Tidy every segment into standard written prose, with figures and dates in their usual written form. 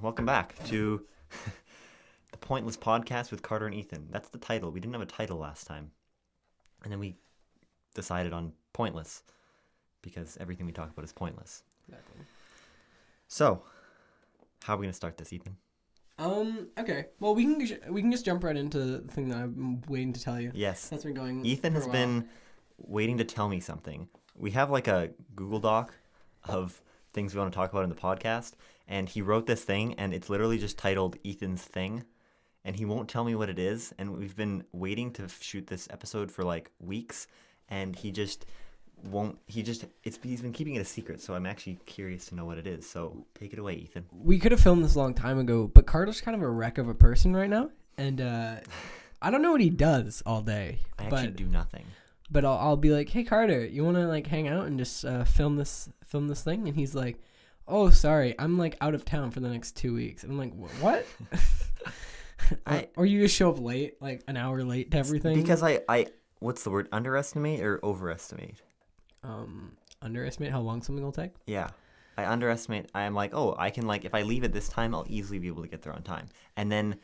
welcome back to the Pointless Podcast with Carter and Ethan. That's the title. We didn't have a title last time. And then we decided on pointless because everything we talk about is pointless. Exactly. So, how are we going to start this, Ethan? Okay. Well, we can just jump right into the thing that I'm waiting to tell you. Yes. That's been going Ethan for has a while. been waiting to tell me something. We have like a Google Doc of things we want to talk about in the podcast, and he wrote this thing, and it's literally just titled Ethan's Thing, and he won't tell me what it is, and we've been waiting to shoot this episode for like weeks, and he just won't, he's been keeping it a secret, so I'm actually curious to know what it is. So take it away, Ethan. We could have filmed this a long time ago, but Carter's kind of a wreck of a person right now, and I don't know what he does all day. I actually do nothing. But I'll be like, hey Carter, you want to like hang out and just film this thing? And he's like, oh sorry, I'm like out of town for the next 2 weeks. And I'm like, what? Or you just show up late, like an hour late to everything? Because I what's the word? Underestimate or overestimate? Underestimate how long something will take? Yeah. I underestimate. I'm like, oh, I can like, if I leave at this time, I'll easily be able to get there on time. And then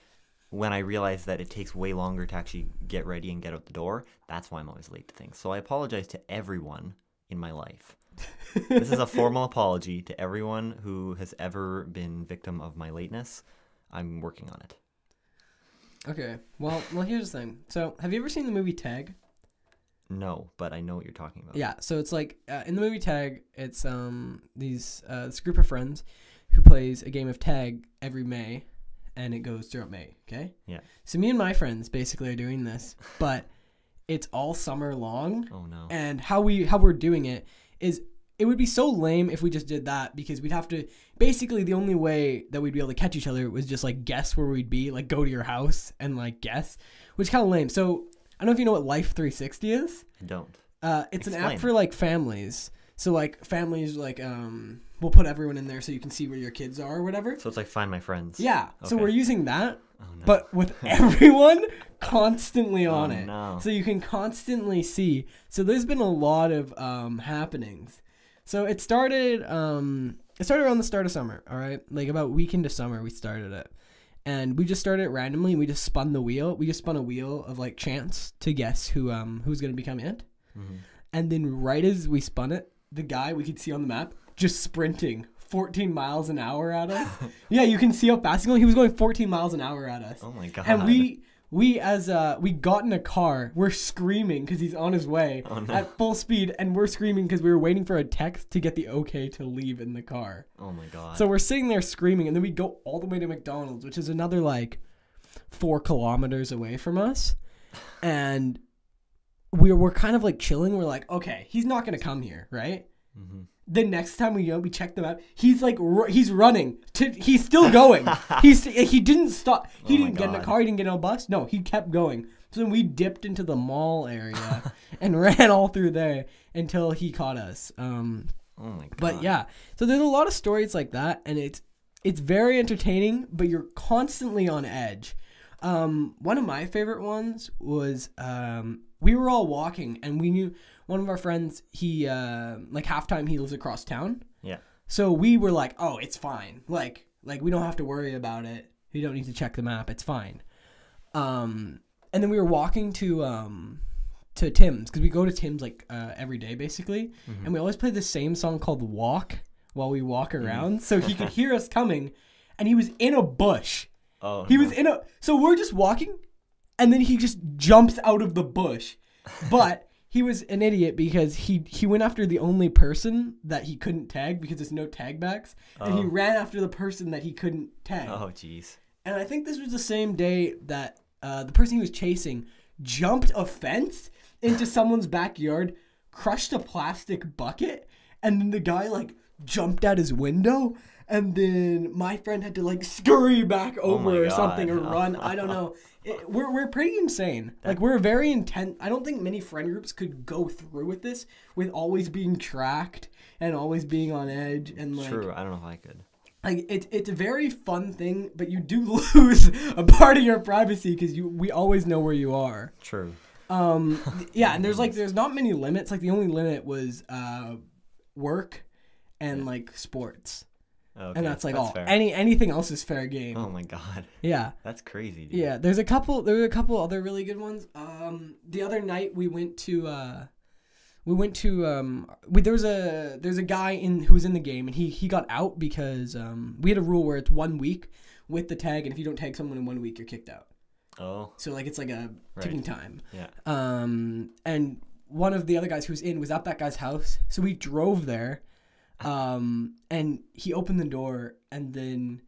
when I realize that it takes way longer to actually get ready and get out the door, that's why I'm always late to things. So I apologize to everyone in my life. This is a formal apology to everyone who has ever been victim of my lateness. I'm working on it. Okay. Well, here's the thing. So, have you ever seen the movie Tag? No, but I know what you're talking about. Yeah. So it's like in the movie Tag, it's this group of friends who plays a game of tag every May, and it goes throughout May. Okay. Yeah. So me and my friends basically are doing this, but it's all summer long. Oh no. And how we're doing it is, it would be so lame if we just did that, because we'd have to, basically the only way that we'd be able to catch each other was just like guess where we'd be, like go to your house and like guess, which is kind of lame. So I don't know if you know what Life 360 is. I don't. It's Explain. an app for like families. So like families like we'll put everyone in there so you can see where your kids are or whatever. So it's like Find My Friends. Yeah. So Okay. we're using that, Oh no. but with everyone constantly on Oh, it. no. So you can constantly see. So there's been a lot of happenings. So it started around the start of summer, all right? Like about a week into summer we started it. And we just started it randomly, and we just spun the wheel. We just spun a wheel of like chance to guess who's going to become it. Mm-hmm. And then right as we spun it, the guy we could see on the map just sprinting 14 miles an hour at us. Yeah, you can see how fast he's going. He was going 14 miles an hour at us. Oh my god. And we got in a car. We're screaming because he's on his way at full speed, and we're screaming because we were waiting for a text to get the okay to leave in the car. Oh my god. So we're sitting there screaming, and then we go all the way to McDonald's, which is another like 4 kilometers away from us, and we're kind of like chilling. We're like, okay, he's not gonna come here, right? Mm-hmm. The next time we check them out, he's like he's running. He's still going. He didn't stop. He didn't get in a car. He didn't get on a bus. No, he kept going. So then we dipped into the mall area and ran all through there until he caught us. Oh my god. But yeah, so there's a lot of stories like that, and it's very entertaining, but you're constantly on edge. One of my favorite ones was we were all walking, and we knew one of our friends, he like halftime he lives across town. Yeah. So we were like, oh, it's fine. Like we don't have to worry about it. We don't need to check the map. It's fine. And then we were walking to Tim's, because we go to Tim's like every day basically, and we always play the same song called Walk while we walk around, so he could hear us coming, and he was in a bush. Oh. He was in a, so we're just walking, and then he just jumps out of the bush. But he was an idiot because he went after the only person that he couldn't tag, because there's no tag backs, and he ran after the person that he couldn't tag. Oh jeez. And I think this was the same day that the person he was chasing jumped a fence into someone's backyard, crushed a plastic bucket, and then the guy like jumped out his window, and then my friend had to like scurry back over or something, or run. I don't know. We're pretty insane. Like, we're very intense. I don't think many friend groups could go through with this, with always being tracked and always being on edge. And like, true. I don't know if I could. Like, it's a very fun thing, but you do lose a part of your privacy because we always know where you are. True. Yeah, and there's not many limits. Like, the only limit was work and like sports. Okay, and that's like all. fair. Anything else is fair game. Oh my god. Yeah. That's crazy, dude. Yeah, there were a couple other really good ones. The other night there's a guy who was in the game, and he got out because we had a rule where it's 1 week with the tag, and if you don't tag someone in 1 week, you're kicked out. Oh. So like it's like a ticking time. Yeah. And one of the other guys who was at that guy's house, so we drove there, and he opened the door, and then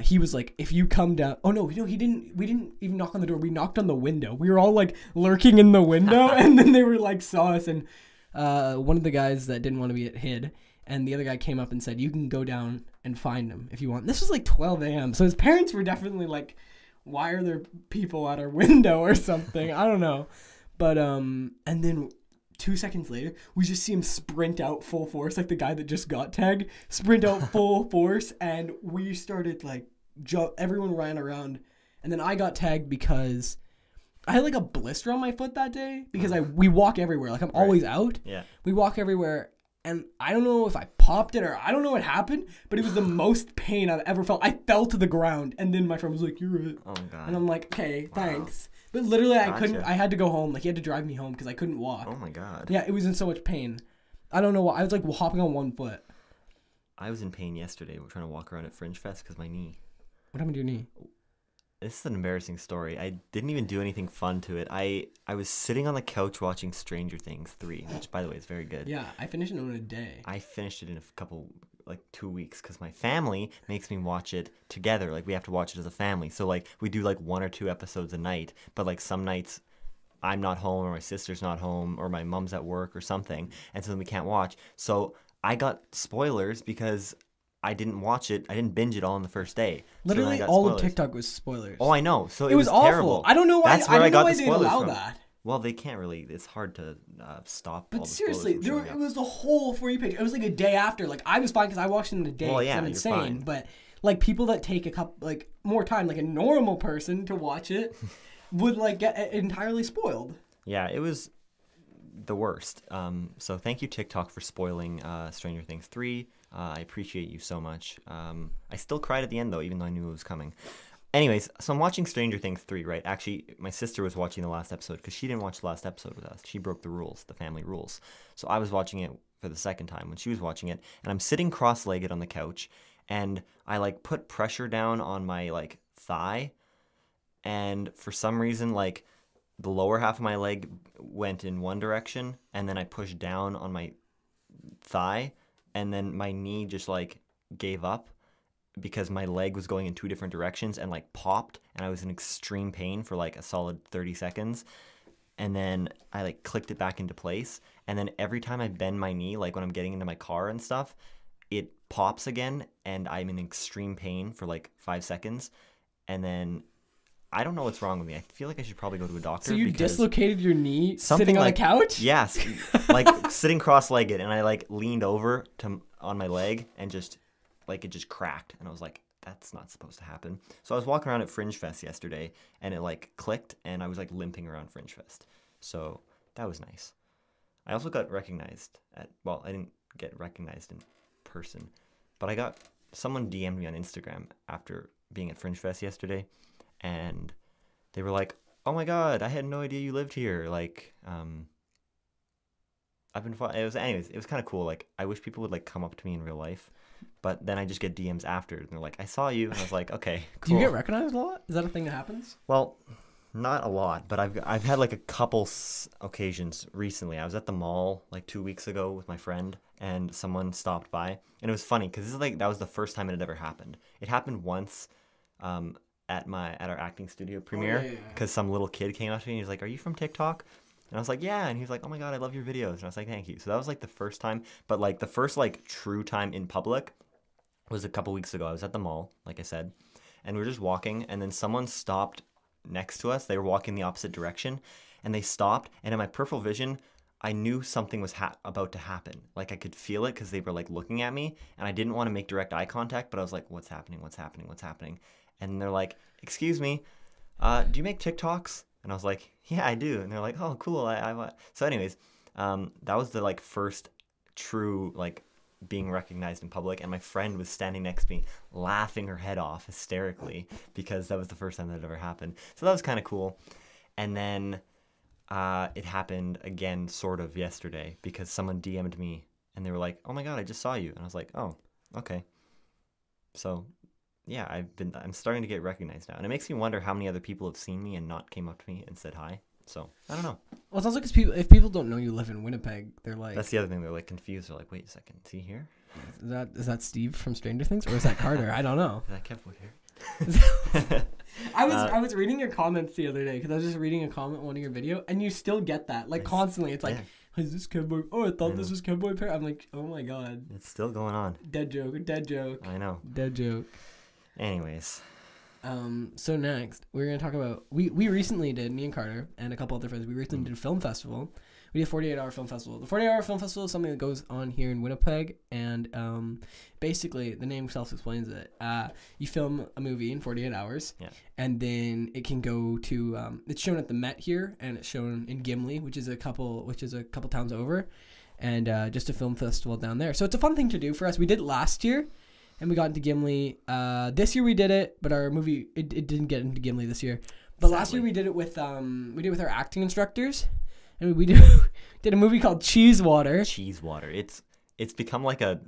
he was like, if you come down, oh no, he didn't, we didn't even knock on the door, we knocked on the window. We were all like lurking in the window, and then they were like saw us, and one of the guys that didn't want to be hid, and the other guy came up and said, you can go down and find him if you want. This was like 12 a.m. So his parents were definitely like, why are there people at our window or something? I don't know. But and then 2 seconds later, we just see him sprint out full force, like the guy that just got tagged, sprint out full force, and we started like everyone ran around, and then I got tagged because I had like a blister on my foot that day because we walk everywhere, like I'm always out. Yeah. We walk everywhere, and I don't know if I popped it or I don't know what happened, but it was the most pain I've ever felt. I fell to the ground, and then my friend was like, "You're it," Oh my god. and I'm like, "Okay, thanks." But literally, I couldn't. Gotcha. I had to go home. Like he had to drive me home because I couldn't walk. Oh my god. Yeah, it was in so much pain. I don't know why. I was like hopping on one foot. I was in pain yesterday. We're trying to walk around at Fringe Fest because my knee. What happened to your knee? This is an embarrassing story. I didn't even do anything fun to it. I was sitting on the couch watching Stranger Things 3, which, by the way, is very good. Yeah, I finished it in a day. I finished it in a couple, like 2 weeks, because my family makes me watch it together. Like, we have to watch it as a family. So, like, we do, like, 1 or 2 episodes a night. But, like, some nights I'm not home or my sister's not home or my mom's at work or something. And so then we can't watch. So I got spoilers because I didn't watch it. I didn't binge it all on the first day. Literally, so all of TikTok was spoilers. Oh, I know. So it was awful. terrible. I don't know why. That's where I don't know why the they spoilers allow from. that. Well, they can't really. It's hard to stop. But all the seriously, spoilers from showing it up. was the whole For You page. It was like a day after. Like I was fine because I watched it in a day. Well, yeah, I'm you're insane. fine. But like people that take a couple like more time, like a normal person to watch it, would like get entirely spoiled. Yeah, it was the worst. So thank you, TikTok, for spoiling Stranger Things 3. I appreciate you so much. I still cried at the end, though, even though I knew it was coming. Anyways, so I'm watching Stranger Things 3, right? Actually, my sister was watching the last episode because she didn't watch the last episode with us. She broke the rules, the family rules. So I was watching it for the second time when she was watching it, and I'm sitting cross-legged on the couch, and I, like, put pressure down on my, like, thigh, and for some reason, like, the lower half of my leg went in one direction, and then I pushed down on my thigh, and then my knee just, like, gave up because my leg was going in 2 different directions and, like, popped, and I was in extreme pain for, like, a solid 30 seconds. And then I, like, clicked it back into place. And then every time I bend my knee, like, when I'm getting into my car and stuff, it pops again, and I'm in extreme pain for, like, 5 seconds. And then I don't know what's wrong with me. I feel like I should probably go to a doctor. So you dislocated your knee something sitting on like, a couch? Yes, like sitting cross-legged, and I like leaned over on my leg, and just like it just cracked, and I was like, that's not supposed to happen. So I was walking around at Fringe Fest yesterday, and it like clicked, and I was like limping around Fringe Fest. So that was nice. I also got recognized I didn't get recognized in person, but someone DM'd me on Instagram after being at Fringe Fest yesterday. And they were like, "Oh my god, I had no idea you lived here." Like, it was kind of cool. Like, I wish people would like come up to me in real life, but then I just get DMs after, and they're like, "I saw you," and I was like, "Okay, cool." Do you get recognized a lot? Is that a thing that happens? Well, not a lot, but I've had like a couple occasions recently. I was at the mall like 2 weeks ago with my friend, and someone stopped by, and it was funny because that was the first time it had ever happened. It happened once. At our acting studio premiere, because some little kid came up to me and he was like, "Are you from TikTok?" And I was like, "Yeah." And he was like, "Oh my god, I love your videos." And I was like, "Thank you." So that was like the first time, but like the first like true time in public was a couple weeks ago. I was at the mall, like I said, and we were just walking, and then someone stopped next to us. They were walking the opposite direction, and they stopped, and in my peripheral vision, I knew something was about to happen. Like I could feel it because they were like looking at me, and I didn't want to make direct eye contact, but I was like, "What's happening? What's happening? What's happening?" And they're like, "Excuse me, do you make TikToks?" And I was like, "Yeah, I do." And they're like, "Oh, cool." So anyways, that was the like first true like being recognized in public, and my friend was standing next to me laughing her head off hysterically because that was the first time that had ever happened. So that was kind of cool. And then it happened again sort of yesterday because someone DM'd me and they were like, "Oh my God, I just saw you." And I was like, "Oh, okay." So yeah, I'm starting to get recognized now, and it makes me wonder how many other people have seen me and not came up to me and said hi. So I don't know. Well, it sounds like if people don't know you live in Winnipeg, they're like, that's the other thing. They're like confused. They're like, "Wait a second, is he here? Is that Steve from Stranger Things, or is that Carter? I don't know." Is that Kev Wood here? I was reading your comments the other day because I was just reading a comment on one of your video, and you still get that like constantly. It's like, "Is this Kevboy? Oh, I thought this was Kevboy Pair." I'm like, "Oh my God, it's still going on." Dead joke. I know. Dead joke. Anyways. So next we're gonna talk about we recently did, me and Carter and a couple other friends, we recently did a film festival. We did a 48-hour film festival. The 48-hour film festival is something that goes on here in Winnipeg, and basically the name self-explains it. You film a movie in 48 hours, and then it can go to it's shown at the Met here, and it's shown in Gimli, which is a couple towns over, and just a film festival down there. So it's a fun thing to do for us. We did it last year, and we got into Gimli. This year we did it, but our movie it didn't get into Gimli this year. But last year we did it with our acting instructors, and we did a movie called Cheese Water. Cheese Water. It's become like a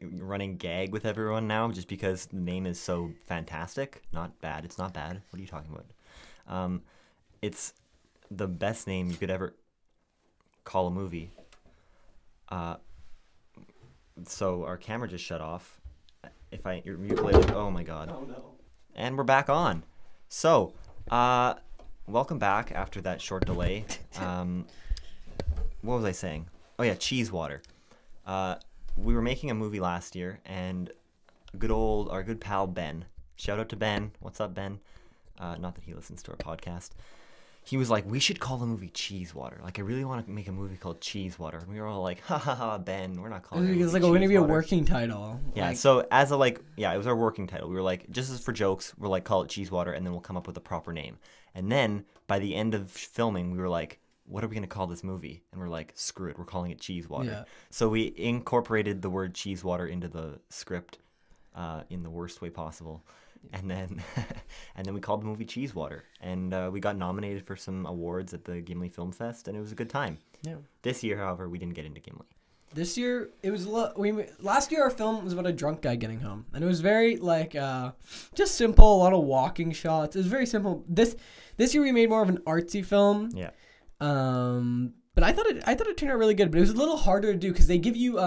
running gag with everyone now, just because the name is so fantastic. Not bad. It's not bad. What are you talking about? It's the best name you could ever call a movie. So our camera just shut off. If I play it, oh my God. Oh no. And we're back on. So, welcome back after that short delay. What was I saying? Oh yeah, Cheese Water. We were making a movie last year, and our good pal Ben. Shout out to Ben. What's up, Ben? Not that he listens to our podcast. He was like, "We should call the movie Cheese Water. Like, I really want to make a movie called Cheese Water." And we were all like, "Ha ha ha, Ben, we're not calling it." It's like going to be a working title. Yeah. Like, so as a it was our working title. We were like, just as for jokes, we're like, call it Cheese Water, and then we'll come up with a proper name. And then by the end of filming, we were like, what are we gonna call this movie? And we're like, screw it, we're calling it Cheese Water. Yeah. So we incorporated the word Cheese Water into the script, in the worst way possible. And then we called the movie Cheese Water, and we got nominated for some awards at the Gimli Film Fest, and it was a good time. Yeah. This year, however, we didn't get into Gimli. This year it was last year our film was about a drunk guy getting home, and it was very just simple, a lot of walking shots. It was very simple. This year we made more of an artsy film. Yeah. But I thought it turned out really good, but it was a little harder to do because they give you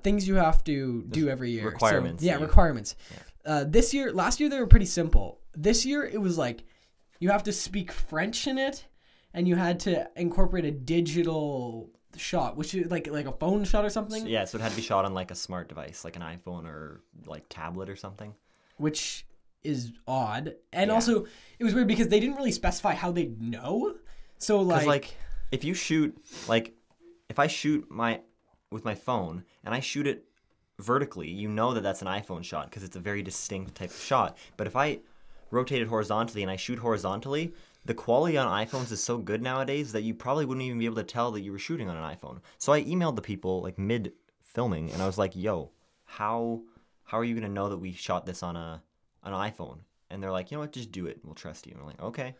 things you have to do every year. Requirements. So, requirements. Yeah. Last year they were pretty simple. This year it was like you have to speak French in it, and you had to incorporate a digital shot, which is like a phone shot or something. So, so it had to be shot on like a smart device, like an iPhone or like tablet or something. Which is odd, and also it was weird because they didn't really specify how they'd know. So like if you shoot if I shoot with my phone and I shoot it vertically, you know that that's an iPhone shot because it's a very distinct type of shot. But if I rotate it horizontally and I shoot horizontally, the quality on iPhones is so good nowadays that you probably wouldn't even be able to tell that you were shooting on an iPhone. So I emailed the people like mid filming, and I was like, "Yo, how are you gonna know that we shot this on an iPhone?" And they're like, "You know what? Just do it. We'll trust you." And I'm like, "Okay."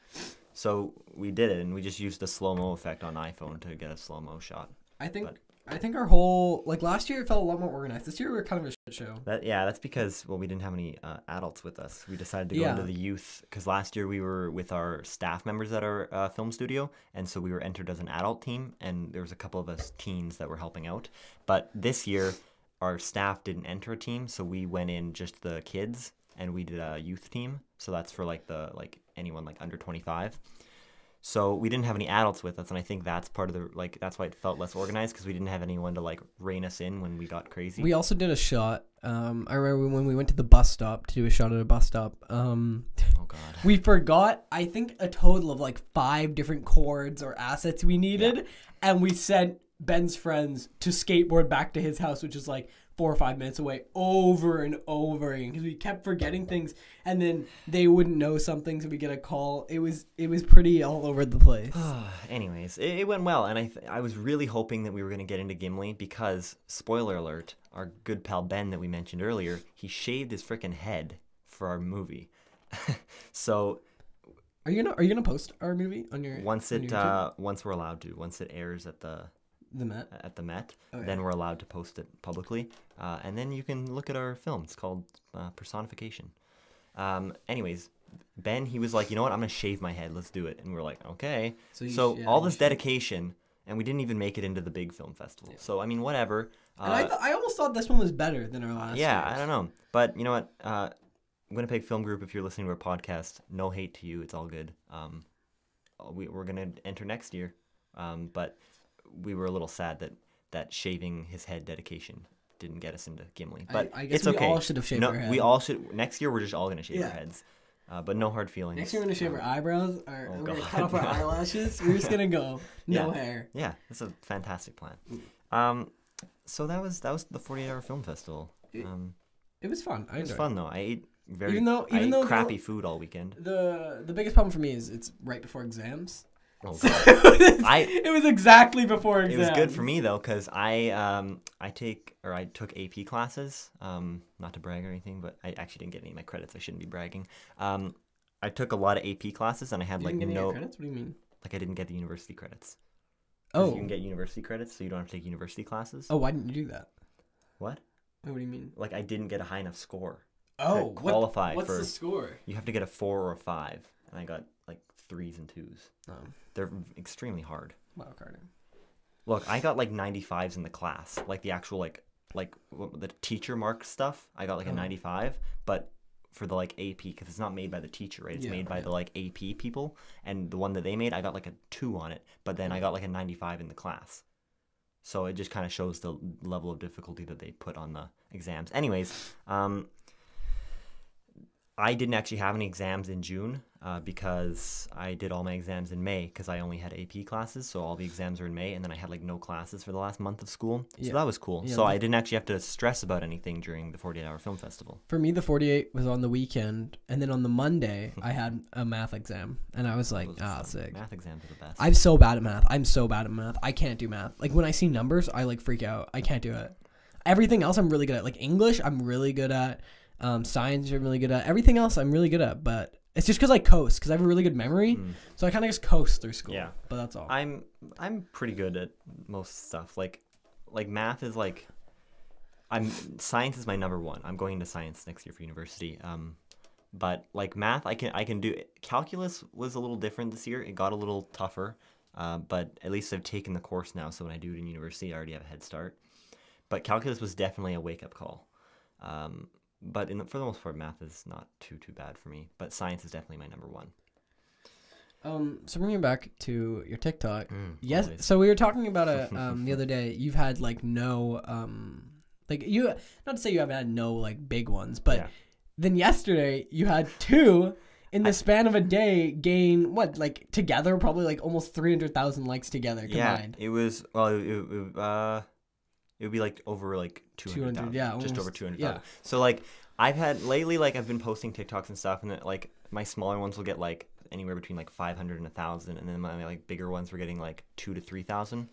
So we did it, and we just used the slow-mo effect on iPhone to get a slow-mo shot. I think our whole last year it felt a lot more organized. This year we were kind of a shit show. That's because we didn't have any adults with us. We decided to go into the youth because last year we were with our staff members at our film studio, and so we were entered as an adult team, and there was a couple of us teens that were helping out. But this year our staff didn't enter a team, so we went in just the kids, and we did a youth team. So that's for anyone under 25. So we didn't have any adults with us, and I think that's part of the that's why it felt less organized because we didn't have anyone to rein us in when we got crazy. We also did a shot. I remember when we went to the bus stop to do a shot at a bus stop. Oh God. We forgot I think a total of 5 different cords or assets we needed, and we sent Ben's friends to skateboard back to his house, which is 4 or 5 minutes away over and over again because we kept forgetting things, and then they wouldn't know something, so we get a call. It was pretty all over the place. Anyways, it went well, and I was really hoping that we were going to get into Gimli because, spoiler alert, our good pal Ben that we mentioned earlier, he shaved his freaking head for our movie. So are you gonna post our movie on your once we're allowed to, once it airs at the Met, okay. Then we're allowed to post it publicly, and then you can look at our film. It's called Personification. Anyways, Ben, he was like, you know what, I'm gonna shave my head, let's do it. And we were like, okay. So all this dedication, and we didn't even make it into the big film festival. Yeah. So I mean, whatever. And I almost thought this one was better than our last. Yeah, year's. I don't know, but you know what, Winnipeg Film Group, if you're listening to our podcast, no hate to you, it's all good. We're gonna enter next year, but we were a little sad that shaving his head dedication didn't get us into Gimli. But I guess it's okay. We all should have shaved our head. We all should. Next year, we're just all going to shave our heads. But no hard feelings. Next year, we're going to shave our eyebrows. We're going to cut off our eyelashes. We're just going to go no hair. Yeah, that's a fantastic plan. So that was the 48-hour film festival. It was fun. It was fun, though. I ate even though crappy food all weekend. The biggest problem for me is it's right before exams. Oh, God. It was exactly before exams. It was good for me though, because I took AP classes. Not to brag or anything, but I actually didn't get any of my credits. I shouldn't be bragging. I took a lot of AP classes, and I had credits. What do you mean? Like I didn't get the university credits. Oh, you can get university credits, so you don't have to take university classes. Oh, why didn't you do that? What? What do you mean? Like I didn't get a high enough score. Oh, to qualify what's the score? You have to get a 4 or a 5, and I got like 3s and 2s. Oh. They're extremely hard. Wow, Carter. Look, I got like 95s in the class, like the actual like the teacher marked stuff. I got like a 95, but for the like AP, because it's not made by the teacher, right? It's made by the like AP people, and the one that they made, I got like a 2 on it, but then I got like a 95 in the class. So it just kind of shows the level of difficulty that they put on the exams. Anyways, I didn't actually have any exams in June because I did all my exams in May because I only had AP classes. So all the exams are in May, and then I had like no classes for the last month of school. So that was cool. Yeah, so I didn't actually have to stress about anything during the 48-hour film festival. For me, the 48 was on the weekend, and then on the Monday, I had a math exam, and I was like, sick. Math exams are the best. I'm so bad at math. I can't do math. Like when I see numbers, I like freak out. I can't do it. Everything else I'm really good at. Like English, I'm really good at. Science I'm really good at. Everything else I'm really good at, but it's just because I coast, because I have a really good memory, so I kind of just coast through school. Yeah, but that's all. I'm pretty good at most stuff. Like math is like, science is my number one. I'm going into science next year for university. But like math, I can do. Calculus was a little different this year. It got a little tougher, but at least I've taken the course now, so when I do it in university, I already have a head start. But calculus was definitely a wake up call. But for the most part, math is not too bad for me. But science is definitely my number one. So bringing it back to your TikTok, yes. Always. So we were talking about the other day. You've had like no, like you, not to say you haven't had no like big ones, but then yesterday you had 2 in the span of a day gain what, like together probably like almost 300,000 likes together combined. Yeah, it was it would be like over like 200,000. Yeah, just over 200,000. Yeah. So like I've had lately, like I've been posting TikToks and stuff, and like my smaller ones will get like anywhere between like 500 and 1,000, and then my like bigger ones were getting like 2,000 to 3,000.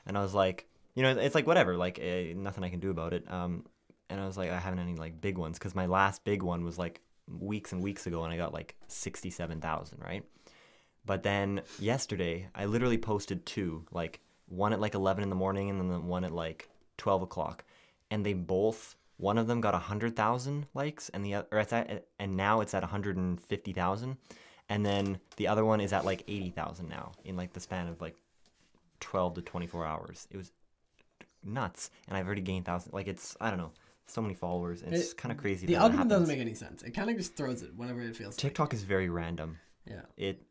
And I was like, you know, it's like whatever, like nothing I can do about it. And I was like, I haven't any like big ones because my last big one was like weeks and weeks ago, and I got like 67,000, right? But then yesterday, I literally posted 2, like one at like 11 in the morning, and then the one at like 12 o'clock, and they both, one of them got 100,000 likes, and the other, and now it's at 150,000, and then the other one is at like 80,000 now in like the span of like 12 to 24 hours. It was nuts, and I've already gained thousands. Like it's, I don't know, so many followers. And it's kind of crazy. The algorithm doesn't make any sense. It kind of just throws it whenever it feels. TikTok is very random. Yeah. It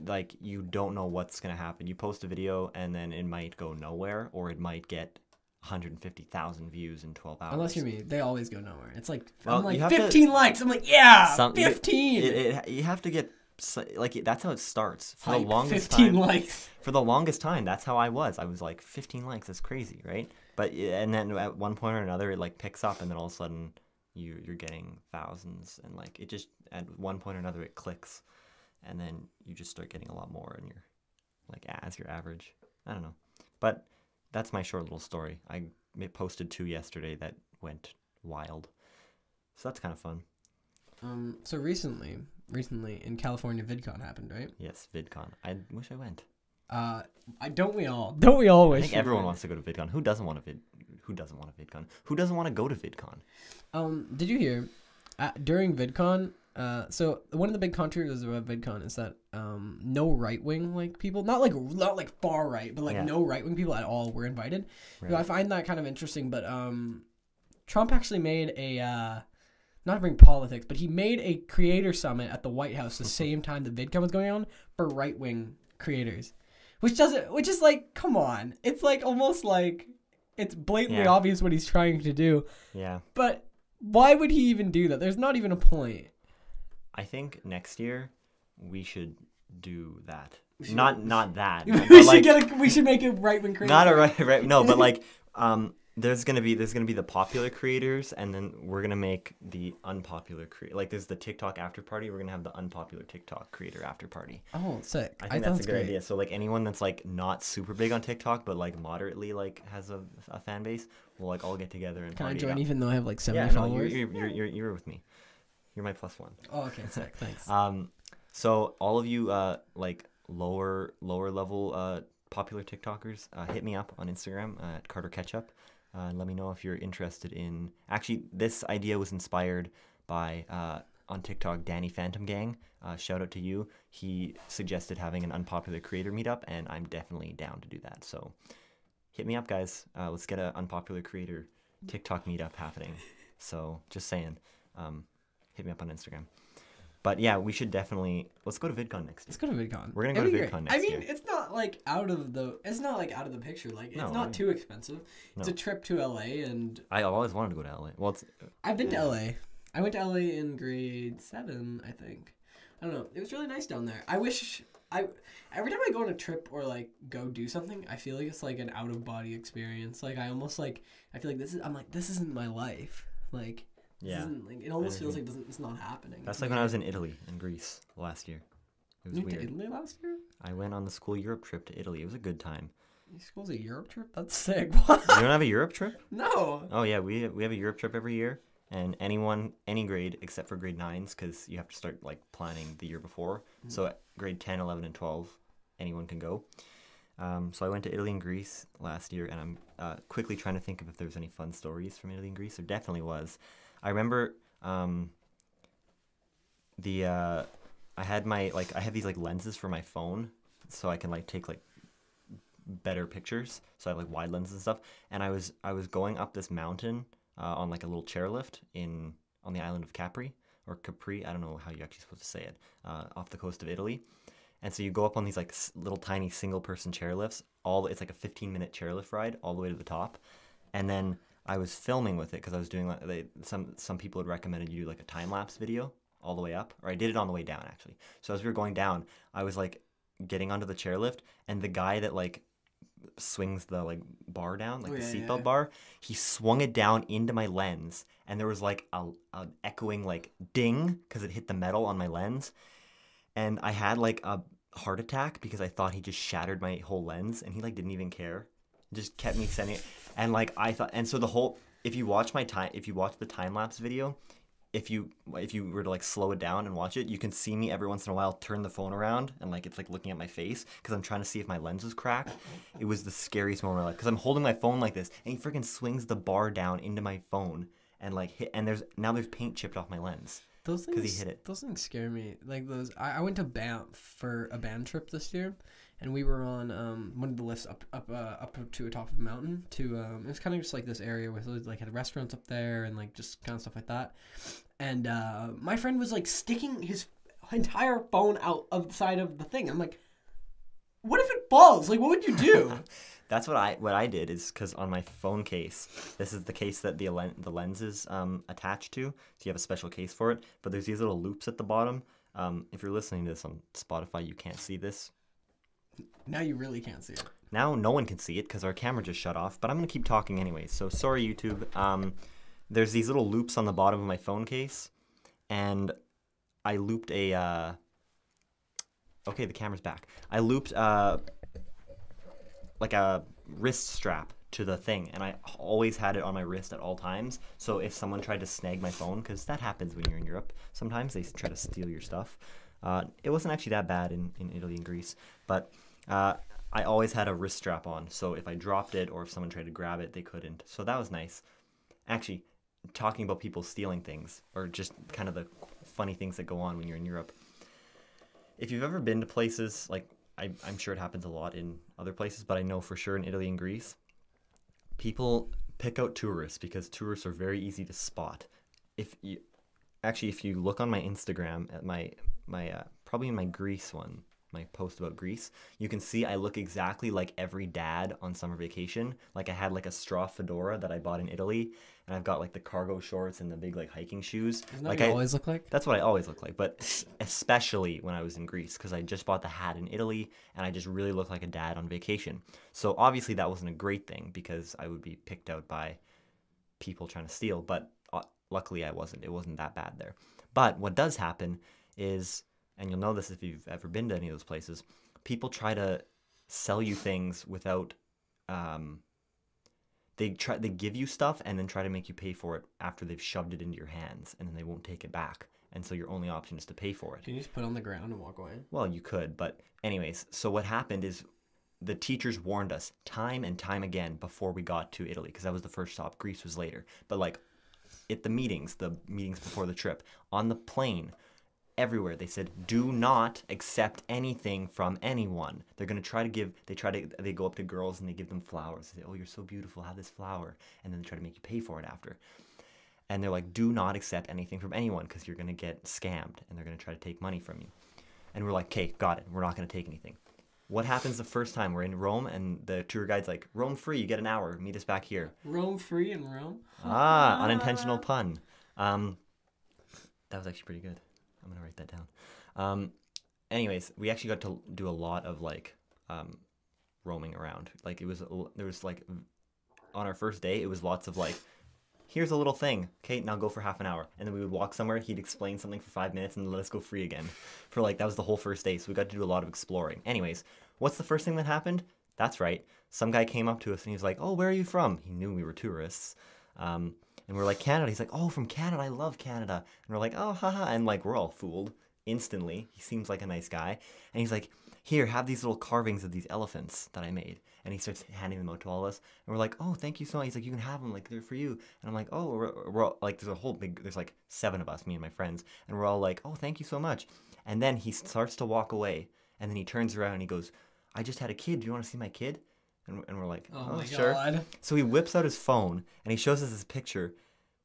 like you don't know what's gonna happen. You post a video and then it might go nowhere, or it might get 150,000 views in 12 hours. Unless you're me, they always go nowhere. It's like, well, I'm like 15 likes. I'm like, yeah, 15. You have to get like that's how it starts for Hype, the longest 15 time. likes. For the longest time, that's how I was. I was like 15 likes. That's crazy, right? But and then at one point or another, it like picks up, and then all of a sudden you're getting thousands, and like it just at one point or another it clicks, and then you just start getting a lot more, and you're like as your average. I don't know, but that's my short little story. I posted 2 yesterday that went wild, so that's kind of fun. So recently in California, Vidcon happened, right? Yes, Vidcon. I wish I went. Don't we all wish? I think everyone wants to go to Vidcon. Who doesn't want a VidCon? Who doesn't want to go to VidCon? Did you hear during VidCon? So one of the big controversies about VidCon is that no right wing like people, not like far right, but like no right wing people at all were invited. Right. So I find that kind of interesting. But Trump actually made a not to bring politics, but he made a creator summit at the White House the same time that VidCon was going on for right wing creators. Which is like, come on. It's like almost like it's blatantly obvious what he's trying to do. Yeah. But why would he even do that? There's not even a point. I think next year we should do that. Not that. We should make a right wing creator. Not a right. No, but like there's gonna be the popular creators, and then we're gonna make the unpopular creator. Like there's the TikTok after party. We're gonna have the unpopular TikTok creator after party. Oh, sick! I think that's a good idea. So like anyone that's like not super big on TikTok, but like moderately like has a fan base, we'll like all get together and. Can I party join up. even though I have like 70 followers? You're with me. You're my +1. Oh, okay, sick. Thanks. So all of you like lower level popular TikTokers, hit me up on Instagram at Carter Ketchup. Let me know if you're interested in. Actually, this idea was inspired by on TikTok Danny Phantom Gang. Shout out to you. He suggested having an unpopular creator meetup, and I'm definitely down to do that. So hit me up, guys. Let's get an unpopular creator TikTok meetup happening. So just saying, hit me up on Instagram. But yeah, we should definitely let's go to VidCon next year. Let's go to VidCon. We're gonna go to VidCon next year. I mean, it's not like out of the picture. Like it's not too expensive. It's a trip to LA, and I always wanted to go to LA. Well, I've been to LA. I went to LA in grade 7, I think. I don't know. It was really nice down there. Every time I go on a trip or like go do something, I feel like it's like an out of body experience. Like I feel like this isn't my life. Like. Yeah. It almost feels like it's not happening. That's like when I was in Italy and Greece last year. It was you weird. went to Italy last year? I went on the school Europe trip to Italy. It was a good time. Your school's a Europe trip? That's sick. You don't have a Europe trip? No. Oh yeah, we have a Europe trip every year, and any grade except for grade 9s, because you have to start like planning the year before. Mm-hmm. So at grade 10, 11, and 12, anyone can go. So I went to Italy and Greece last year, and I'm quickly trying to think of if there's any fun stories from Italy and Greece. There definitely was. I remember I have these like lenses for my phone, so I can like take like better pictures. So I have like wide lenses and stuff. And I was going up this mountain on like a little chairlift on the island of Capri. I don't know how you're actually supposed to say it, off the coast of Italy. And so you go up on these like little tiny single person chairlifts. It's like a 15-minute chairlift ride all the way to the top, and then I was filming with it because I was doing like some people had recommended you do like a time lapse video all the way up, or I did it on the way down actually. So as we were going down, I was like getting onto the chairlift, and the guy that like swings the like bar down, like the seatbelt bar, he swung it down into my lens, and there was like a echoing like ding because it hit the metal on my lens, and I had like a heart attack because I thought he just shattered my whole lens, and he like didn't even care. Just kept me sending it, and like I thought, and so if you watch the time lapse video, if you were to like slow it down and watch it, you can see me every once in a while turn the phone around, and like it's like looking at my face because I'm trying to see if my lens was cracked. It was the scariest moment of my life because I'm holding my phone like this, and he freaking swings the bar down into my phone and like hit, and there's paint chipped off my lens. Those things, because he hit it. Those things scare me. Like those, I went to Banff for a band trip this year, and we were on one of the lifts up to a top of a mountain. It was kind of just like this area with like had restaurants up there and like just kind of stuff like that. And my friend was like sticking his entire phone out of the side of the thing. I'm like, what if it falls? Like, what would you do? That's what I did, is because on my phone case, this is the case that the lens is attached to, so you have a special case for it, but there's these little loops at the bottom If you're listening to this on Spotify, you can't see this. Now you really can't see it. Now no one can see it because our camera just shut off, but I'm going to keep talking anyway. So sorry, YouTube. There's these little loops on the bottom of my phone case, and I looped a... Okay, the camera's back. I looped like a wrist strap to the thing, and I always had it on my wrist at all times. So if someone tried to snag my phone, because that happens when you're in Europe, sometimes they try to steal your stuff. It wasn't actually that bad in Italy and Greece, but I always had a wrist strap on. So if I dropped it or if someone tried to grab it, they couldn't. So that was nice. Actually, talking about people stealing things, or just kind of the funny things that go on when you're in Europe. If you've ever been to places, like I'm sure it happens a lot in other places, but I know for sure in Italy and Greece, people pick out tourists because tourists are very easy to spot. If you look on my Instagram at my probably in my Greece one, my post about Greece, you can see I look exactly like every dad on summer vacation. Like I had like a straw fedora that I bought in Italy, and I've got like the cargo shorts and the big like hiking shoes. Isn't that like what you always look like? That's what I always look like, but especially when I was in Greece, because I just bought the hat in Italy and I just really look like a dad on vacation. So obviously that wasn't a great thing because I would be picked out by people trying to steal, but luckily I wasn't. It wasn't that bad there. But what does happen is, and you'll know this if you've ever been to any of those places, people try to sell you things without they give you stuff and then try to make you pay for it after they've shoved it into your hands, and then they won't take it back. And so your only option is to pay for it. Can you just put it on the ground and walk away? Well, you could, but anyways, so what happened is the teachers warned us time and time again before we got to Italy, because that was the first stop. Greece was later. But like at the meetings before the trip, on the plane, everywhere they said, do not accept anything from anyone. They're going to try to give, they go up to girls and they give them flowers. They say, oh, you're so beautiful, have this flower. And then they try to make you pay for it after. And they're like, do not accept anything from anyone because you're going to get scammed and they're going to try to take money from you. And we're like, okay, got it. We're not going to take anything. What happens the first time we're in Rome and the tour guide's like, Rome free, you get an hour, meet us back here. Rome free in Rome? Unintentional pun. That was actually pretty good. I'm going to write that down. Anyways, we actually got to do a lot of like roaming around. Like there was like, on our first day, it was lots of like, here's a little thing. Okay, now go for half an hour. And then we would walk somewhere, he'd explain something for 5 minutes and let us go free again. For like, that was the whole first day. So we got to do a lot of exploring. Anyways, what's the first thing that happened? That's right. Some guy came up to us and he was like, oh, where are you from? He knew we were tourists. And we're like, Canada. He's like, oh, from Canada. I love Canada. And we're like, oh, haha. And like, we're all fooled instantly. He seems like a nice guy. And he's like, here, have these little carvings of these elephants that I made. And he starts handing them out to all of us. And we're like, oh, thank you so much. He's like, you can have them. Like, they're for you. And I'm like, oh, we're all, like, there's like 7 of us, me and my friends. And we're all like, oh, thank you so much. And then he starts to walk away. And then he turns around and he goes, I just had a kid. Do you want to see my kid? And we're like, oh my sure. God. So he whips out his phone and he shows us this picture,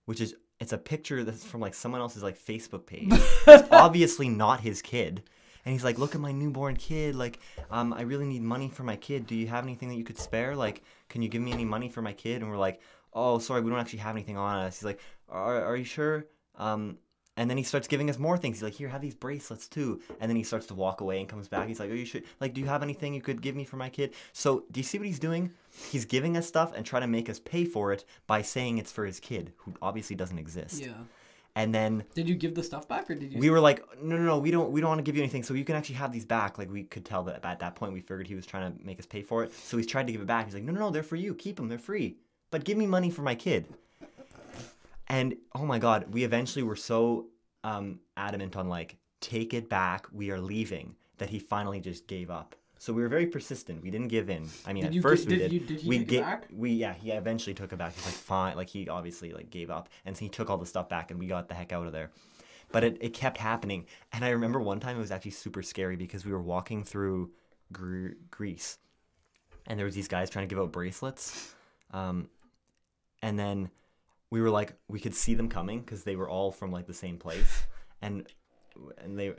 which is, it's a picture that's from like someone else's like Facebook page. It's obviously not his kid. And he's like, look at my newborn kid. Like, I really need money for my kid. Do you have anything that you could spare? Like, can you give me any money for my kid? And we're like, oh, sorry, we don't actually have anything on us. He's like, are you sure? And then he starts giving us more things. He's like, here, have these bracelets too. And then he starts to walk away and comes back. He's like, oh, you should, like, do you have anything you could give me for my kid? So do you see what he's doing? He's giving us stuff and trying to make us pay for it by saying it's for his kid, who obviously doesn't exist. Yeah. And then did you give the stuff back, or did you? We were like, no, we don't want to give you anything. So you can actually have these back. Like, we could tell that at that point we figured he was trying to make us pay for it. So he's tried to give it back. He's like, no, they're for you. Keep them. They're free. But give me money for my kid. And oh my God, we eventually were so adamant on like, take it back, we are leaving, that he finally just gave up. So we were very persistent. We didn't give in. I mean, at first we did. Did he take it back? He eventually took it back. He's like, fine. Like, he obviously like gave up, and so he took all the stuff back, and we got the heck out of there. But it kept happening, and I remember one time it was actually super scary because we were walking through Greece, and there was these guys trying to give out bracelets, and then we were like, we could see them coming because they were all from like the same place, and they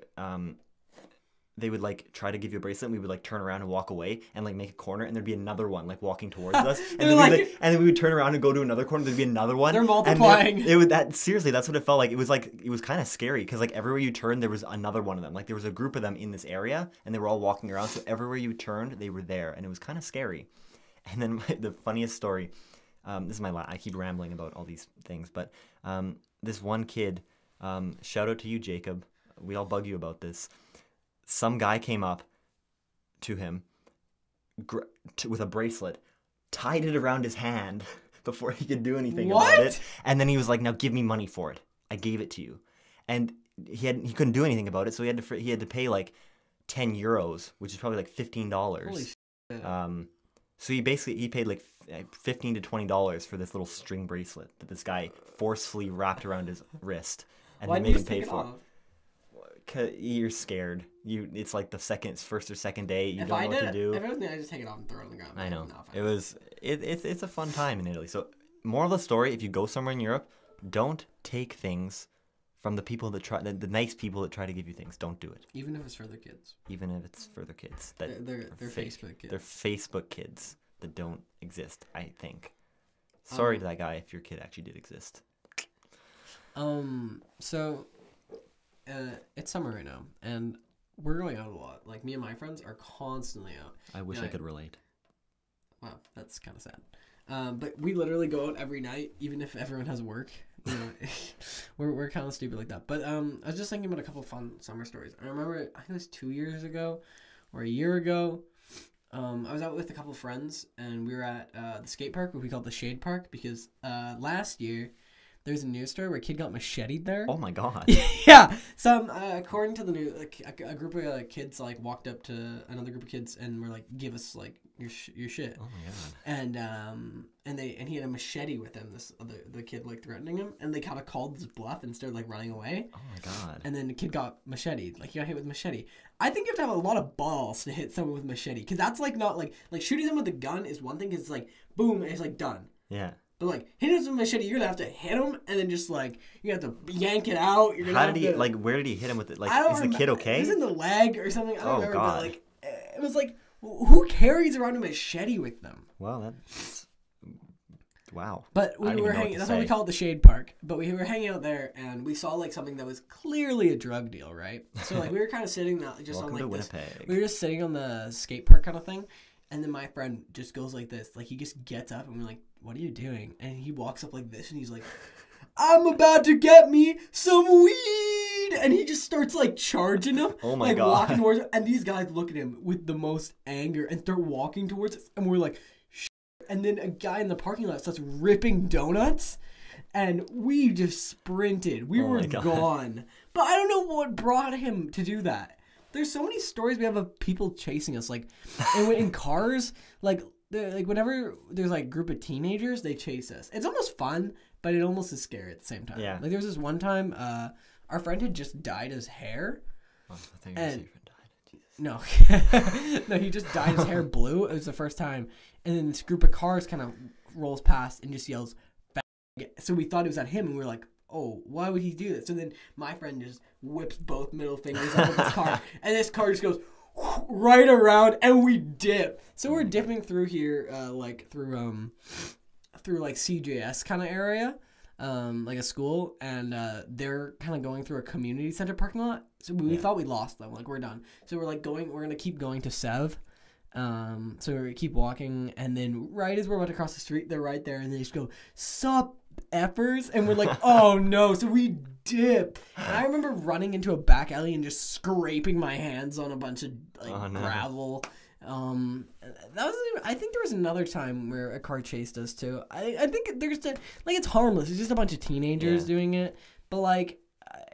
they would like try to give you a bracelet, and we would like turn around and walk away and like make a corner, and there'd be another one like walking towards us, and then we would turn around and go to another corner. There'd be another one. They're multiplying. And it would seriously. That's what it felt like. It was kind of scary because like everywhere you turned, there was another one of them. Like there was a group of them in this area, and they were all walking around. So everywhere you turned, they were there, and it was kind of scary. And then the funniest story. This is I keep rambling about all these things, but this one kid. Shout out to you, Jacob. We all bug you about this. Some guy came up to him with a bracelet, tied it around his hand before he could do anything about it, and then he was like, "Now give me money for it. I gave it to you," and he couldn't do anything about it, so he had to pay like 10 euros, which is probably like $15. Holy shit. So he paid like $15 to $20 for this little string bracelet that this guy forcefully wrapped around his wrist, and they made him pay for it. Cause you're scared. It's like the first or second day. You don't know what to do. If I was me, I just take it off and throw it on the ground. I know. It's a fun time in Italy. So, moral of the story: if you go somewhere in Europe, don't take things from the people that the nice people that try to give you things. Don't do it. Even if it's for their kids. Even if it's for their kids. They're Facebook kids. They're Facebook kids that don't exist. I think. Sorry to that guy if your kid actually did exist. So. It's summer right now, and we're going out a lot. Like, me and my friends are constantly out. I wish I could relate. Wow, that's kind of sad. But we literally go out every night, even if everyone has work. You know, we're kind of stupid like that. But I was just thinking about a couple of fun summer stories. I remember, I think it was 2 years ago or a year ago. I was out with a couple of friends, and we were at the skate park, what we call the Shade Park, because last year. There's a news story where a kid got macheted there. Oh my god. Yeah. So according to the news, like a group of kids like walked up to another group of kids and were like, "Give us like your shit." Oh my god. And he had a machete with him. The kid like threatening him, and they kind of called his bluff and started like running away. Oh my god. And then the kid got macheted. Like, he got hit with machete. I think you have to have a lot of balls to hit someone with machete, because that's like not like shooting them with a gun is one thing, because it's like boom and it's like done. Yeah. But, like, hitting him with a machete, you're going to have to hit him, and then just, like, you have to yank it out. You're How did he, like, where did he hit him with it? Like, is the kid okay? It was in the leg or something. I don't remember. God. But, like, it was like, who carries around a machete with them? Well, that's... Wow. But we were hanging... That's why we call it the Shade Park. But we were hanging out there, and we saw, like, something that was clearly a drug deal, right? So, like, we were kind of sitting just Welcome on, like, to Winnipeg. We were just sitting on the skate park kind of thing. And then my friend just goes like this. Like, he just gets up, and we're like, "What are you doing?" And he walks up like this, and he's like, "I'm about to get me some weed!" And he just starts, like, charging him. Oh, my like, God. walking towards him. And these guys look at him with the most anger and start walking towards us. And we're like, "Shh." And then a guy in the parking lot starts ripping donuts. And we just sprinted. We were gone. But I don't know what brought him to do that. There's so many stories we have of people chasing us, like, in cars, like whenever there's like a group of teenagers, they chase us. It's almost fun, but it almost is scary at the same time. Yeah. Like, there was this one time, our friend had just dyed his hair. Oh, I think your friend died. Jesus. No, no, he just dyed his hair blue. It was the first time, and then this group of cars kind of rolls past and just yells, "Fag." So we thought it was at him, and we were like, "Oh, why would he do this?" So then my friend just whips both middle fingers out of his car, and this car just goes right around, and we dip. So we're dipping through here, through like CJS kind of area, like a school, and they're kind of going through a community center parking lot. So we thought we lost them, like, we're done. So we're like we're gonna keep going to Sev. So we keep walking, and then right as we're about to cross the street, they're right there, and they just go, "Sup, effers?" And we're like, "Oh no!" So we dip. And I remember running into a back alley and just scraping my hands on a bunch of gravel. I think there was another time where a car chased us too. I think there's it's harmless. It's just a bunch of teenagers doing it, but like,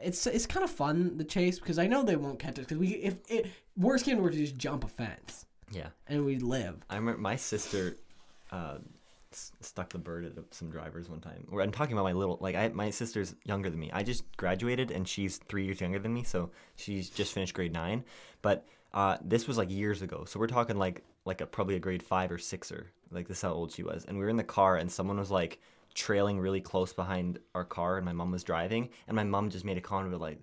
it's kind of fun, the chase, because I know they won't catch us, because if worst came to worst, we just jump a fence. Yeah. And we'd live. I remember my sister stuck the bird at some drivers one time. I'm talking about my sister's younger than me. I just graduated, and she's 3 years younger than me, so she's just finished grade 9. But this was like years ago, so we're talking probably a grade 5 or 6er. Like, this is how old she was. And we were in the car, and someone was like trailing really close behind our car, and my mom was driving, and my mom just made a comment of like,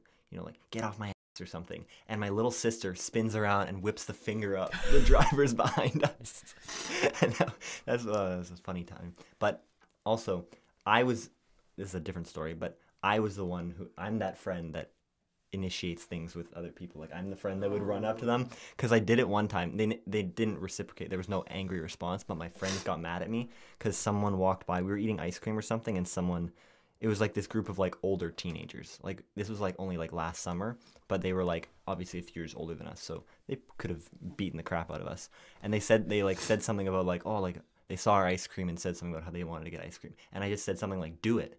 "Get off my ass" or something, and my little sister spins around and whips the finger up the driver's behind us. And that's a funny time. But also, this is a different story, but I was the one I'm that friend that initiates things with other people. Like, I'm the friend that would run up to them, because I did it one time. They didn't reciprocate. There was no angry response, but my friends got mad at me because someone walked by. We were eating ice cream or something, and it was like this group of like older teenagers. Like, this was like only like last summer, but they were like obviously a few years older than us, so they could have beaten the crap out of us. And they said something about like, oh, like they saw our ice cream and said something about how they wanted to get ice cream, and I just said something like, do it.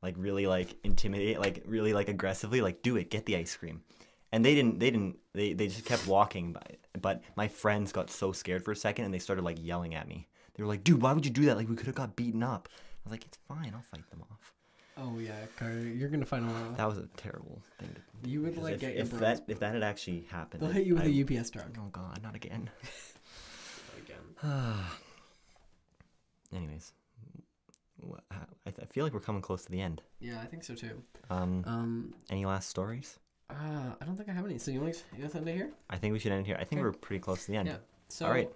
Like, really like intimidate, like really like aggressively, like, do it, get the ice cream. And they just kept walking by. But my friends got so scared for a second, and they started like yelling at me. They were like, dude, why would you do that? Like, we could have got beaten up. I was like, it's fine, I'll fight them off. Oh yeah, Carter, you're gonna find a. That was a terrible thing to do. You would like get if that had actually happened. They'll hit you with a UPS truck. Oh god, not again. Again. Anyways, I feel like we're coming close to the end. Yeah, I think so too. Any last stories? I don't think I have any. So you want to end it here? I think we should end here. I think we're pretty close to the end. Yeah. So. All right.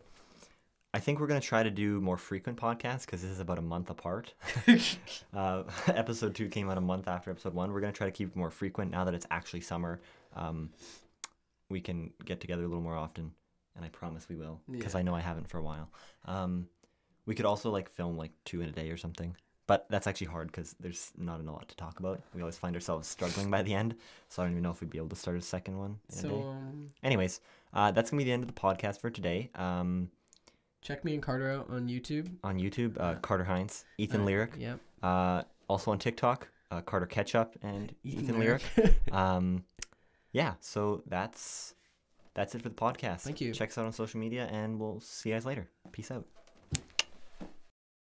I think we're going to try to do more frequent podcasts, because this is about a month apart. Episode 2 came out a month after episode 1. We're going to try to keep it more frequent now that it's actually summer. We can get together a little more often, and I promise we will, because I know I haven't for a while. We could also like film like 2 in a day or something, but that's actually hard because there's not a lot to talk about. We always find ourselves struggling by the end, so I don't even know if we'd be able to start a second one in a day. Anyways, that's going to be the end of the podcast for today. Check me and Carter out on YouTube. Carter Hines, Ethan Lyric. Yep. Also on TikTok, Carter Ketchup and Ethan Lyric. Yeah, so that's it for the podcast. Thank you. Check us out on social media, and we'll see you guys later. Peace out.